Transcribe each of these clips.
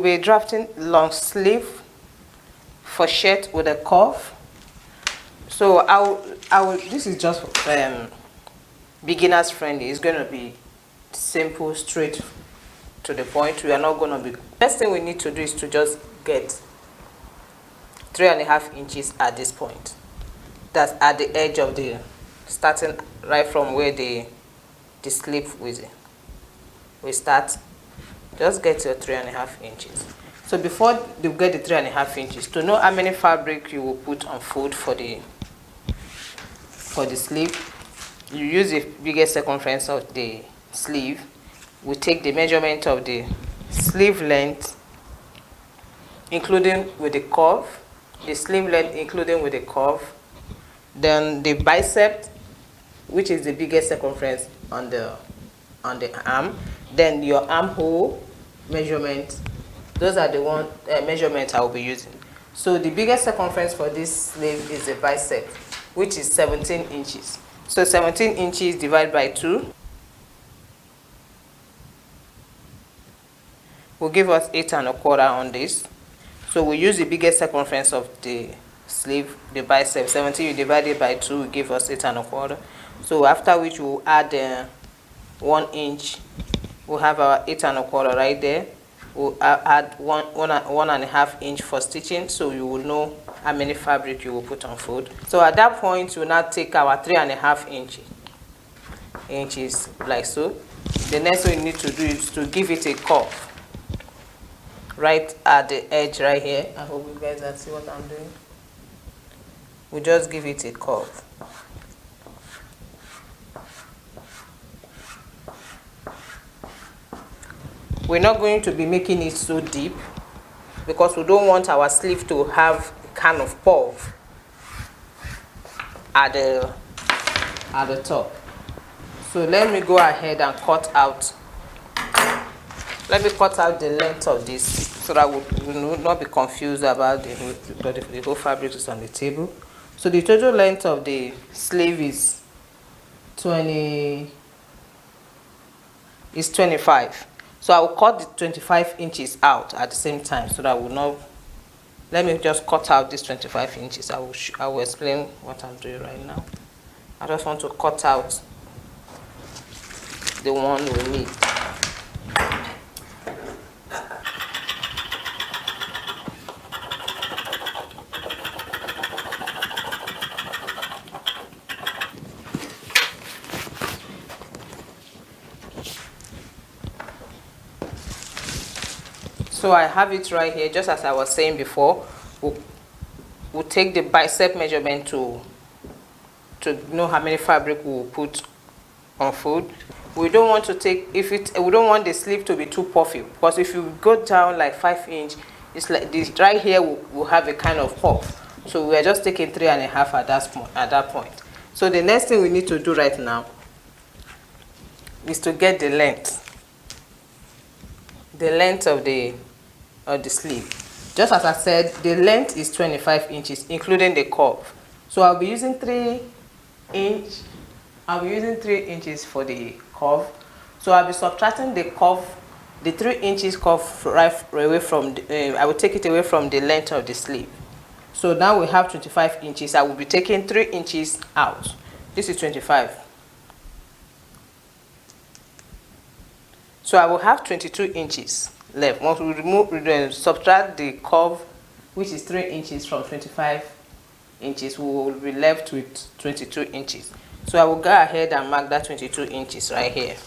be drafting long sleeve for shirt with a cuff. So I will this is just beginners friendly. It's going to be simple, straight to the point. We are not going to be, first thing we need to do is to just get 3.5 inches at this point. That's at the edge of the, starting right from where the sleeve we start. Just get your 3.5 inches. So before you get the 3.5 inches, to know how many fabric you will put on fold for the sleeve, you use the biggest circumference of the sleeve. We take the measurement of the sleeve length, including with the curve, the sleeve length including with the curve, then the bicep, which is the biggest circumference on the arm, then your armhole measurement. Those are the one measurements I will be using. So the biggest circumference for this sleeve is the bicep, which is 17 inches. So 17 inches divided by 2 will give us 8.25 on this. So we use the biggest circumference of the sleeve, the bicep. 17 you divide it by 2 will give us 8.25. So after which we'll add 1 inch. We'll have our 8.25 right there. We'll add 1.5 inch for stitching, so you will know how many fabric you will put on fold. So at that point, we'll now take our 3.5 inches like so. The next thing we need to do is to give it a curve right at the edge right here. I hope you guys can see what I'm doing. We just give it a curve. We're not going to be making it so deep because we don't want our sleeve to have a kind of puff at the top. So let me go ahead and cut out. Let me cut out the length of this so that we will not be confused about the whole fabric is on the table. So the total length of the sleeve is 25. So I will cut the 25 inches out at the same time so that I will not. Let me just cut out this 25 inches. I will explain what I'm doing right now. I just want to cut out the one we need. So I have it right here, just as I was saying before. We'll take the bicep measurement to know how many fabric we'll put on fold. We don't want to take, we don't want the sleeve to be too puffy, because if you go down like 5 inch, it's like this right here will have a kind of puff. So we are just taking 3.5 at that point. So the next thing we need to do right now is to get the length of the sleeve. Just as I said, the length is 25 inches, including the curve. So I'll be using 3 inches for the curve. So I'll be subtracting the curve, the 3 inches curve right away from I will take it away from the length of the sleeve. So now we have 25 inches. I will be taking 3 inches out. This is 25. So I will have 22 inches left. Once we subtract the curve, which is 3 inches from 25 inches, we will be left with 22 inches. So I will go ahead and mark that 22 inches right here.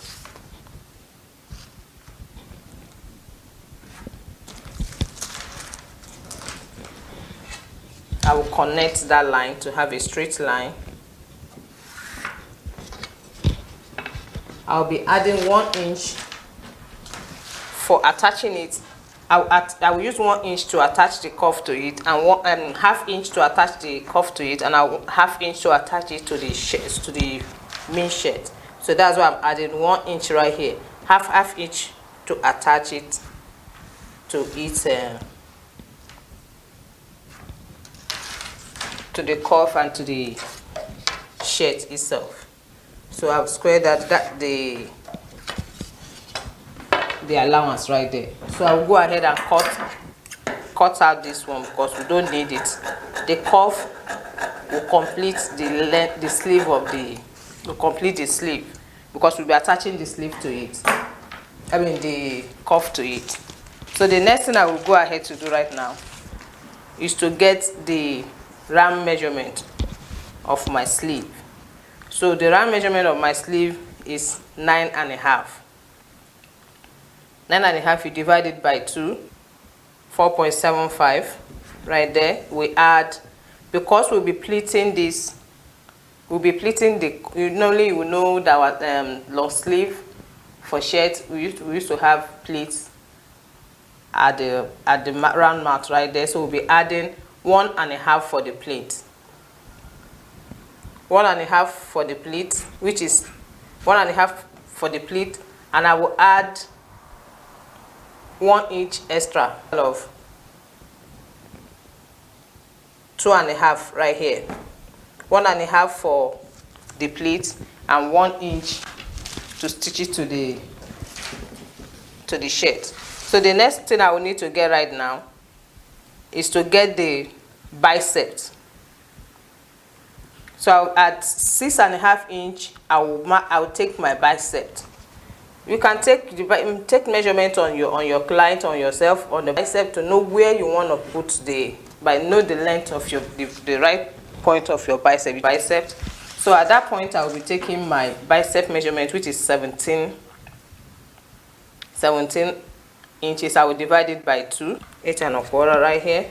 I will connect that line to have a straight line. I'll be adding 1 inch for attaching it. I will use 1 inch to attach the cuff to it, and 1.5 inch to attach the cuff to it, and I will 1/2 inch to attach it to the shirt, to the main shirt. So that's why I'm adding 1 inch right here, half inch to attach it to the cuff and to the shirt itself. So I've squared that the the allowance right there. So I will go ahead and cut out this one because we don't need it. The cuff will complete the length, the sleeve of the, will complete the sleeve because we'll be attaching the sleeve to it. I mean the cuff to it. So the next thing I will go ahead to do right now is to get the round measurement of my sleeve. So the round measurement of my sleeve is 9.5. 9.5, you divide it by 2, 4.75 right there. We add, because we'll be pleating this, we'll be pleating the, normally you know that our long sleeve for shirts, we used to have pleats at the round mouth right there. So we'll be adding 1.5 for the pleat. 1.5 for the pleat, which is 1.5 for the pleat, and I will add 1 inch extra of 2.5 right here. 1.5 for the pleat and 1 inch to stitch it to the shirt. So the next thing I will need to get right now is to get the biceps. So at 6.5 inch, I will take my bicep. You can take measurement on your client, on yourself, on the bicep to know where you want to put know the length of the right point of your bicep. So at that point, I will be taking my bicep measurement, which is 17 inches. I will divide it by 2, 8.25 right here.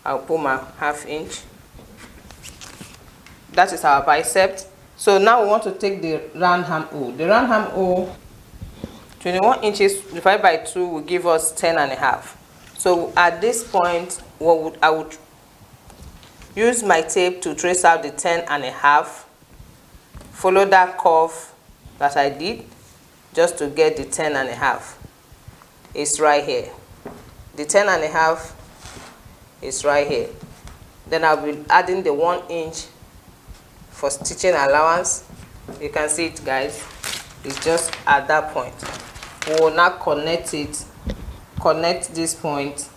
I'll put my ½ inch. That is our bicep. So now we want to take the round arm hole. The round arm hole, 21 inches divided by 2 will give us 10.5. So at this point, I would use my tape to trace out the 10.5. Follow that curve that I did just to get the 10.5. It's right here. The 10.5 is right here. Then I'll be adding the 1 inch for stitching allowance. You can see it, guys. It's just at that point. We will now connect this point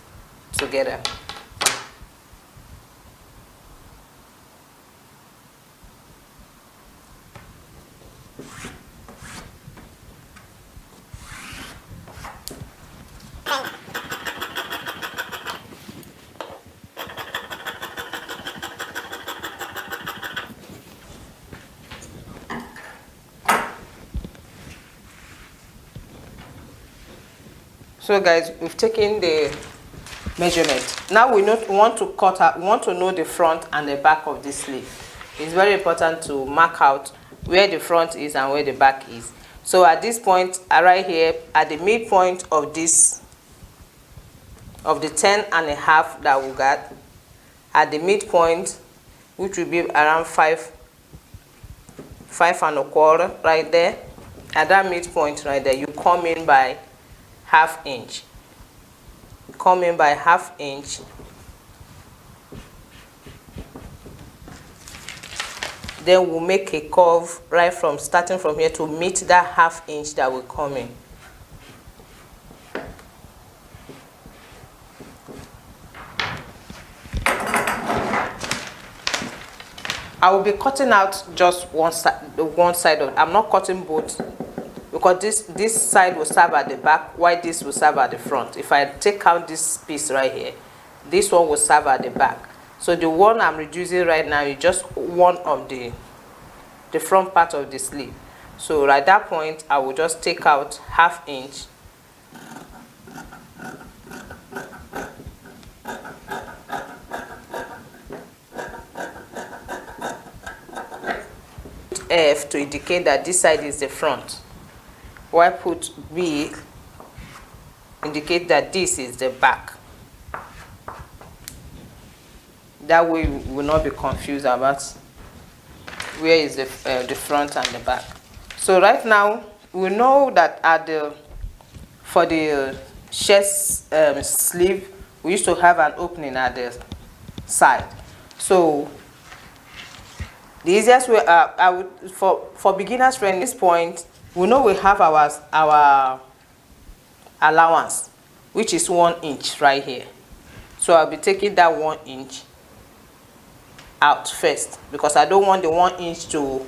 together. So guys, we've taken the measurement. Now we want to know the front and the back of this sleeve. It's very important to mark out where the front is and where the back is. So at this point, right here at the midpoint of this, of the 10.5 that we got, at the midpoint, which will be around 5.25 right there, at that midpoint right there, you come in by ½ inch. Come in by ½ inch. Then we'll make a curve right from starting from here to meet that ½ inch that will come in. I will be cutting out just one side of it. I'm not cutting both, because this side will serve at the back, while this will serve at the front. If I take out this piece right here, this one will serve at the back. So the one I'm reducing right now is just one of the front part of the sleeve. So at that point, I will just take out ½ inch. F to indicate that this side is the front. While put B indicate that this is the back. That way we will not be confused about where is the front and the back. So right now we know that for the chest sleeve, we used to have an opening at the side. So the easiest way I would for beginners from this point, we know we have our allowance, which is 1 inch right here. So I'll be taking that 1 inch out first, because I don't want the 1 inch to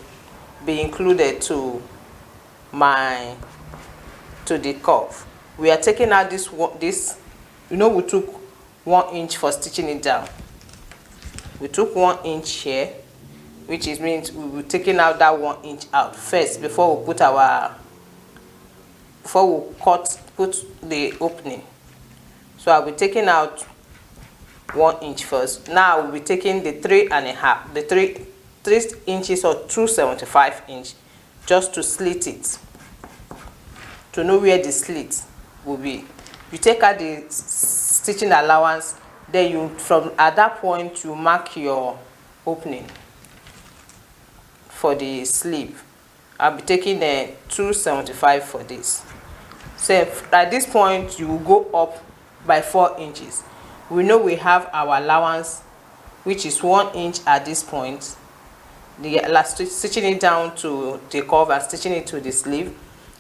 be included to the curve. We are taking out this you know, we took 1 inch for stitching it down. We took 1 inch here, which is means we will taking out that 1 inch out first before we put put the opening. So I'll be taking out 1 inch first. Now we'll be taking the 3.5, the 3 inches or 275 inch, just to slit it, to know where the slit will be. You take out the stitching allowance, then you, from at that point, you mark your opening for the sleeve. I'll be taking the 275 for this. So at this point, you will go up by 4 inches. We know we have our allowance, which is 1 inch at this point. The elastic, stitching it down to the curve and stitching it to the sleeve.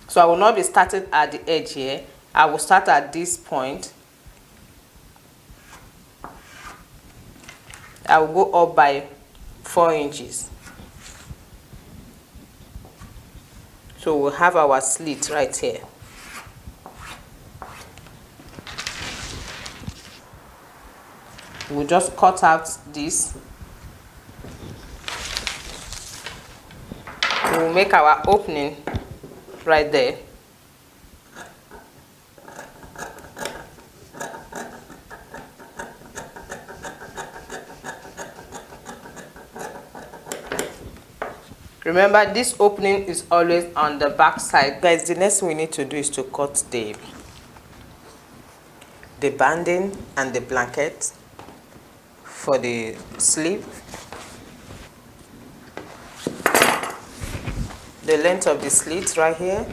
So I will not be starting at the edge here. I will start at this point. I will go up by 4 inches. So we'll have our slit right here. We'll just cut out this. We'll make our opening right there. Remember, this opening is always on the back side. Guys, the next thing we need to do is to cut the banding and the blanket for the sleeve. The length of the slit right here.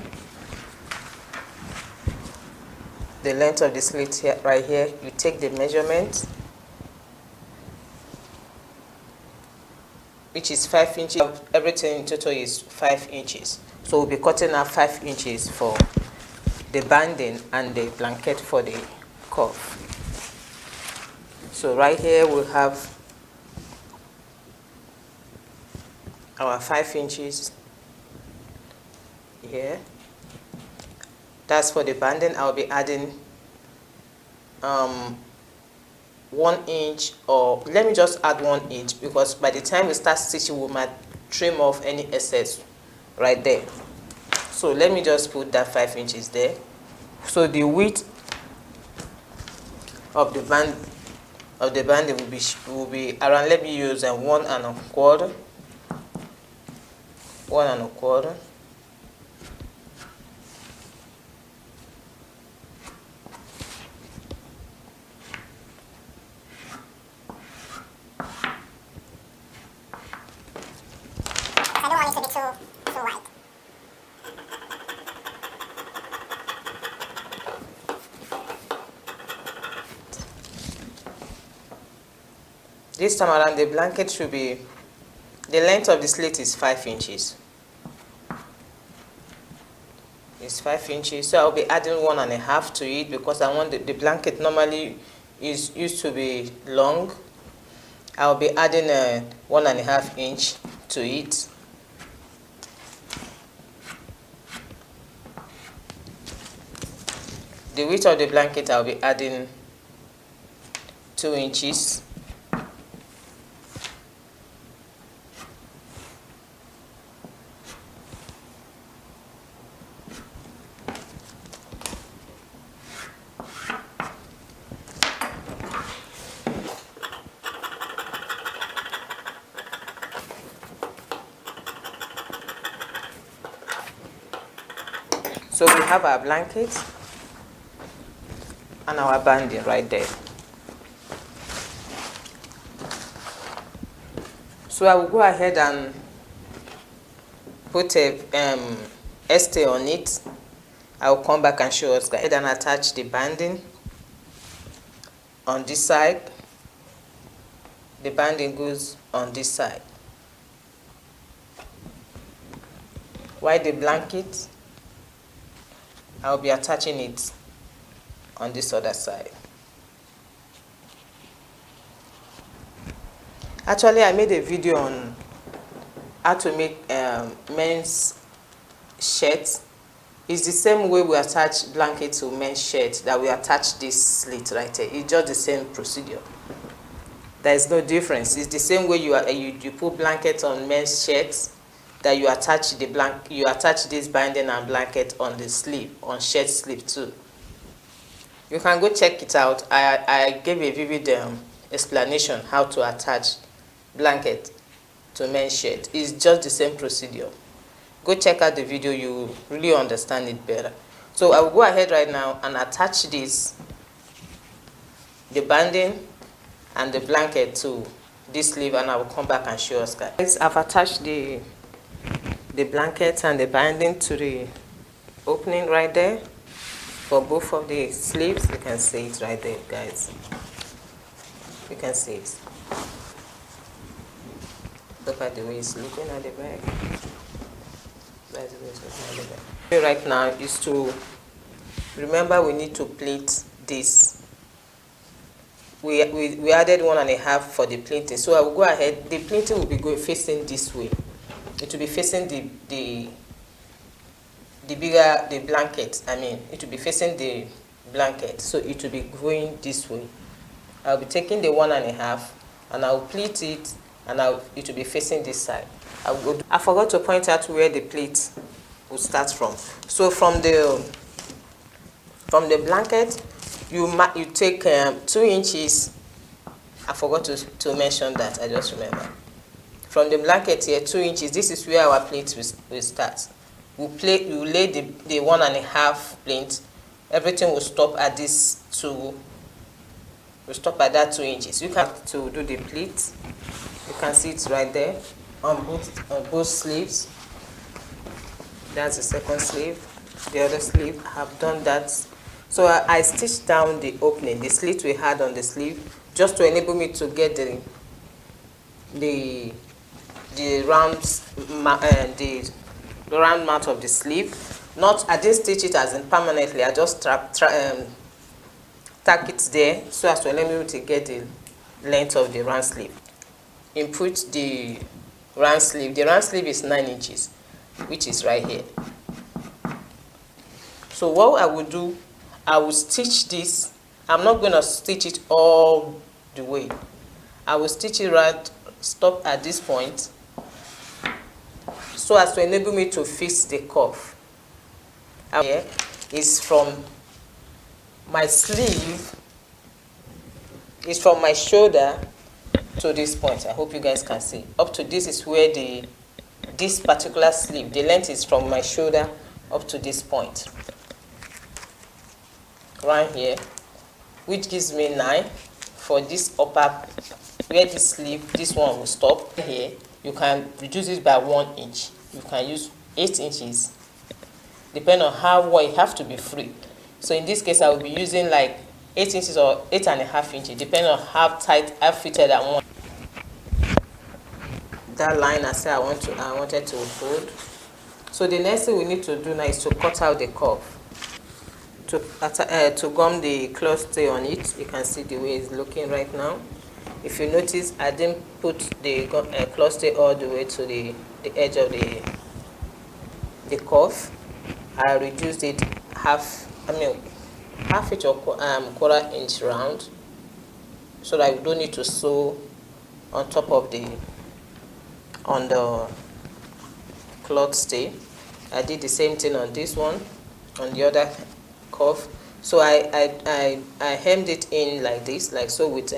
The length of the slit here, right here. You take the measurement, which is 5 inches. Everything in total is 5 inches. So we'll be cutting out 5 inches for the banding and the blanket for the curve. So right here we'll have our 5 inches here. That's for the banding. I'll be adding 1 inch, or let me just add 1 inch, because by the time we start stitching we might trim off any excess right there. So let me just put that 5 inches there. So the width of the banding will be around, let me use 1 1/4. 1 1/4. This time around, the blanket should be, the length of the slit is 5 inches. It's 5 inches, so I'll be adding 1 1/2 to it, because I want the blanket normally is used to be long. I'll be adding 1 1/2 inch to it. The width of the blanket, I'll be adding 2 inches. So we have our blanket and our banding right there. So I will go ahead and put a stay on it. I will come back and show us. Go ahead and attach the banding on this side. The banding goes on this side, while the blanket, I'll be attaching it on this other side. Actually, I made a video on how to make men's shirts. It's the same way we attach blanket to men's shirt that we attach this slit right here. It's just the same procedure. There is no difference. It's the same way you put blanket on men's shirts, that you attach this binding and blanket on the sleeve, on shirt sleeve too. You can go check it out. I gave a vivid explanation how to attach blanket to men's shirt. It's just the same procedure. Go check out the video, you really understand it better. So I will go ahead right now and attach this, the binding and the blanket to this sleeve, and I will come back and show us guys. I've attached the blanket and the binding to the opening right there for both of the sleeves. You can see it right there, guys. You can see it. Look at the way it's looking at the back. That's the way it's looking at the back. Right now is to remember we need to pleat this. We added 1.5 for the pleating, so I will go ahead. The pleating will be facing this way. It will be facing the blanket. I mean, it will be facing the blanket, so it will be going this way. I'll be taking the 1.5 and I'll pleat it, and it will be facing this side. I forgot to point out where the pleat will start from. So from the blanket, you take 2 inches. I forgot to mention that. I just remember. From the blanket here, 2 inches. This is where our pleat will start. You lay the 1.5 pleat. Everything will stop at this 2. Will stop at that 2 inches. You have to do the pleat. You can see it right there on both sleeves. That's the second sleeve. The other sleeve, I have done that. So I stitched down the opening, the slit we had on the sleeve, just to enable me to get the round mouth of the sleeve. I didn't stitch it as in permanently. I just tack it there so as to enable me to get the length of the round sleeve. Input the round sleeve. The round sleeve is 9 inches, which is right here. So what I will do, I will stitch this. I'm not going to stitch it all the way. I will stitch it right, stop at this point, so as to enable me to fix the cuff. Here is from my sleeve, is from my shoulder to this point. I hope you guys can see. Up to this is where this particular sleeve, the length is from my shoulder up to this point. Right here, which gives me 9 for this upper, where this sleeve, this one will stop. Here, you can reduce it by 1 inch. You can use 8 inches, depending on how wide. You have to be free. So in this case, I will be using like 8 inches or 8.5 inches, depending on how tight I fitted I want. That line I said I wanted to hold. So the next thing we need to do now is to cut out the curve. To gum the cloth stay on it. You can see the way it's looking right now. If you notice, I didn't put the cloth stay all the way to the edge of the cuff. I reduced it half inch or quarter inch round, so that we don't need to sew on top of the cloth stay. I did the same thing on this one, on the other cuff. So I hemmed it in like this, like so, with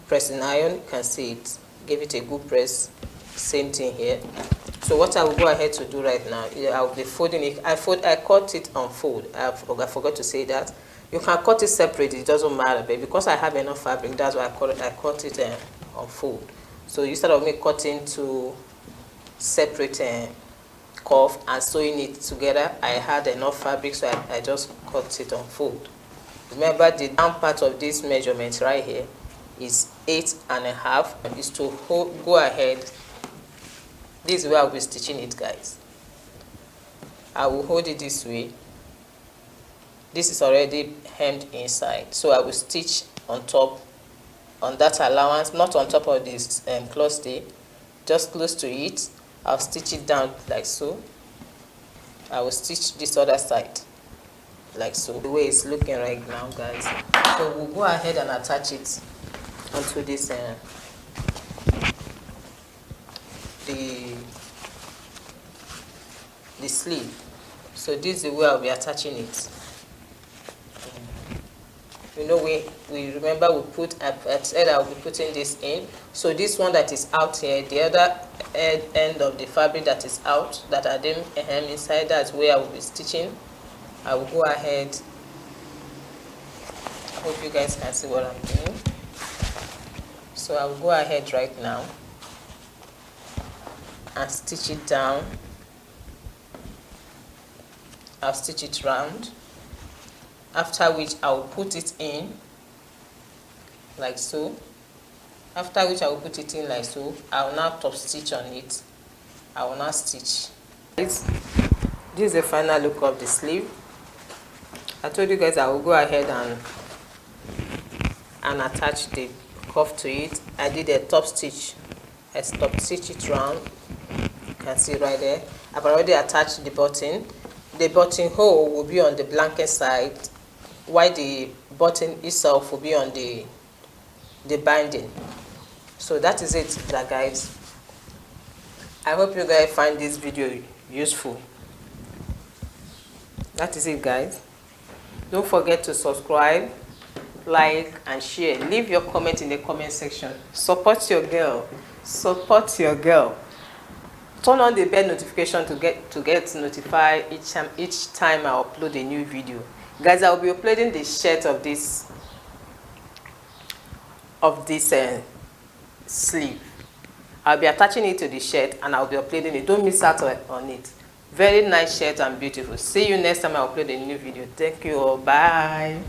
pressing iron. You can see it. Give it a good press. Same thing here. So what I will go ahead to do right now, I will be folding it. I cut it on fold. I forgot to say that. You can cut it separate. It doesn't matter, but because I have enough fabric, that's why I cut it on fold. So instead of me cutting to separate cuff and sewing it together, I had enough fabric, so I just cut it on fold. Remember, the down part of this measurement right here is 8.5. Is to go ahead. This is where I'll be stitching it, guys. I will hold it this way this is already hemmed inside, so I will stitch on top, on that allowance, not on top of this cloth stay, just close to it. I'll stitch it down like so. I will stitch this other side like so, the way it's looking right now, guys. So we'll go ahead and attach it onto this the sleeve. So this is the way I'll be attaching it. You know, we remember we put, I said I'll be putting this in. So this one that is out here, the other end of the fabric that is out, that I didn't hem inside, that's where I will be stitching. I will go ahead. I hope you guys can see what I'm doing. So I will go ahead right now and stitch it down. I'll stitch it round, after which I will put it in like so. After which I will put it in like so. I will now top stitch on it. I will now stitch. This is the final look of the sleeve. I told you guys I will go ahead and attach the cuff to it. I did a top stitch. I top stitch it round. You can see right there. I've already attached the button. The button hole will be on the blanket side, while the button itself will be on the binding. So that is it, guys. I hope you guys find this video useful. That is it, guys. Don't forget to subscribe, like, and share. Leave your comment in the comment section. Support your girl. Support your girl. Turn on the bell notification to get notified each time I upload a new video. Guys, I will be uploading the shirt of this sleeve. I'll be attaching it to the shirt and I'll be uploading it. Don't miss out on it. Very nice shirt and beautiful. See you next time I upload a new video. Thank you all. Bye.